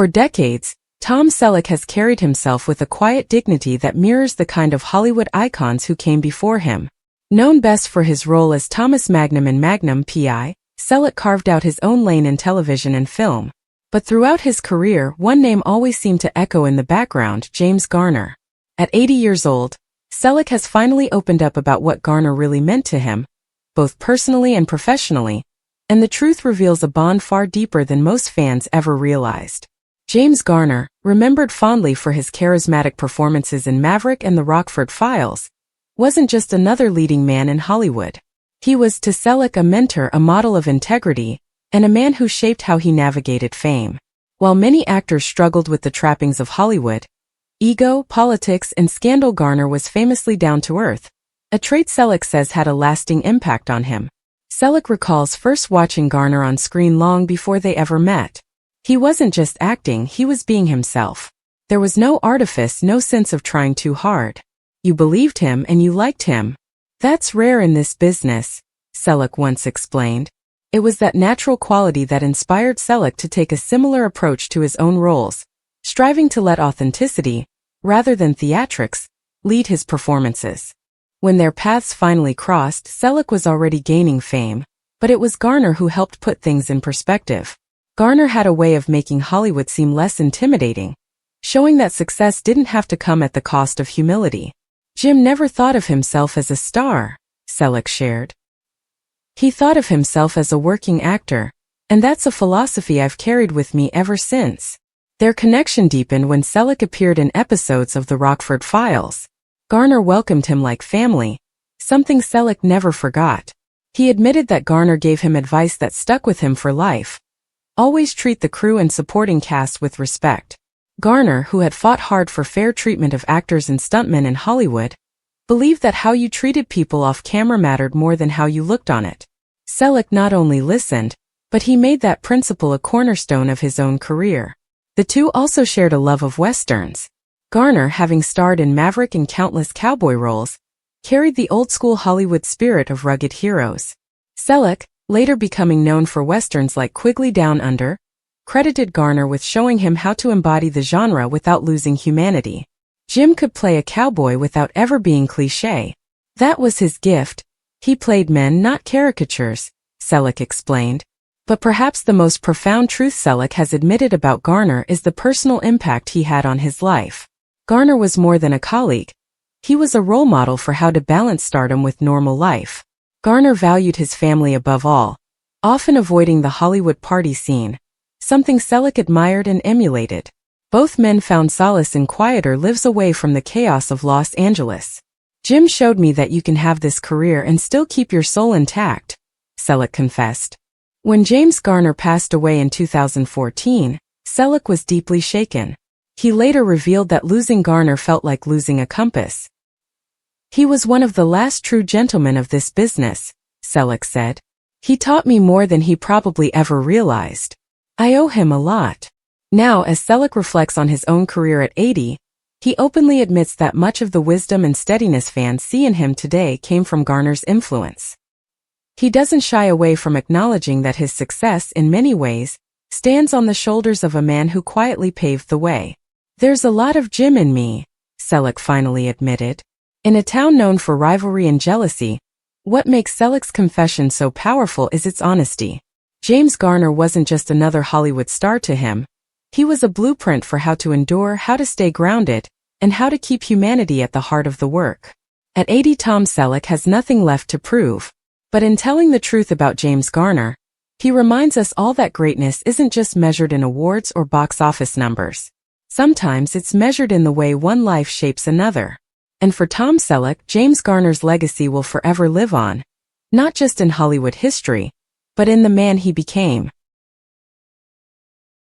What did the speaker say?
For decades, Tom Selleck has carried himself with a quiet dignity that mirrors the kind of Hollywood icons who came before him. Known best for his role as Thomas Magnum in Magnum P.I., Selleck carved out his own lane in television and film. But throughout his career, one name always seemed to echo in the background: James Garner. At 80 years old, Selleck has finally opened up about what Garner really meant to him, both personally and professionally, and the truth reveals a bond far deeper than most fans ever realized. James Garner, remembered fondly for his charismatic performances in Maverick and the Rockford Files, wasn't just another leading man in Hollywood. He was to Selleck a mentor, a model of integrity, and a man who shaped how he navigated fame. While many actors struggled with the trappings of Hollywood, ego, politics, and scandal, Garner was famously down to earth, a trait Selleck says had a lasting impact on him. Selleck recalls first watching Garner on screen long before they ever met. He wasn't just acting, he was being himself. There was no artifice, no sense of trying too hard. You believed him and you liked him. That's rare in this business, Selleck once explained. It was that natural quality that inspired Selleck to take a similar approach to his own roles, striving to let authenticity, rather than theatrics, lead his performances. When their paths finally crossed, Selleck was already gaining fame, but it was Garner who helped put things in perspective. Garner had a way of making Hollywood seem less intimidating, showing that success didn't have to come at the cost of humility. Jim never thought of himself as a star, Selleck shared. He thought of himself as a working actor, and that's a philosophy I've carried with me ever since. Their connection deepened when Selleck appeared in episodes of the Rockford Files. Garner welcomed him like family, something Selleck never forgot. He admitted that Garner gave him advice that stuck with him for life. Always treat the crew and supporting cast with respect. Garner, who had fought hard for fair treatment of actors and stuntmen in Hollywood, believed that how you treated people off camera mattered more than how you looked on it. Selleck not only listened, but he made that principle a cornerstone of his own career. The two also shared a love of westerns. Garner, having starred in Maverick and countless cowboy roles, carried the old-school Hollywood spirit of rugged heroes. Selleck, later becoming known for westerns like Quigley Down Under, credited Garner with showing him how to embody the genre without losing humanity. Jim could play a cowboy without ever being cliché. That was his gift. He played men, not caricatures, Selleck explained. But perhaps the most profound truth Selleck has admitted about Garner is the personal impact he had on his life. Garner was more than a colleague. He was a role model for how to balance stardom with normal life. Garner valued his family above all, often avoiding the Hollywood party scene, something Selleck admired and emulated. Both men found solace in quieter lives away from the chaos of Los Angeles. Jim showed me that you can have this career and still keep your soul intact, Selleck confessed. When James Garner passed away in 2014, Selleck was deeply shaken. He later revealed that losing Garner felt like losing a compass. He was one of the last true gentlemen of this business, Selleck said. He taught me more than he probably ever realized. I owe him a lot. Now, as Selleck reflects on his own career at 80, he openly admits that much of the wisdom and steadiness fans see in him today came from Garner's influence. He doesn't shy away from acknowledging that his success, in many ways, stands on the shoulders of a man who quietly paved the way. There's a lot of Jim in me, Selleck finally admitted. In a town known for rivalry and jealousy, what makes Selleck's confession so powerful is its honesty. James Garner wasn't just another Hollywood star to him. He was a blueprint for how to endure, how to stay grounded, and how to keep humanity at the heart of the work. At 80, Tom Selleck has nothing left to prove. But in telling the truth about James Garner, he reminds us all that greatness isn't just measured in awards or box office numbers. Sometimes it's measured in the way one life shapes another. And for Tom Selleck, James Garner's legacy will forever live on, not just in Hollywood history, but in the man he became.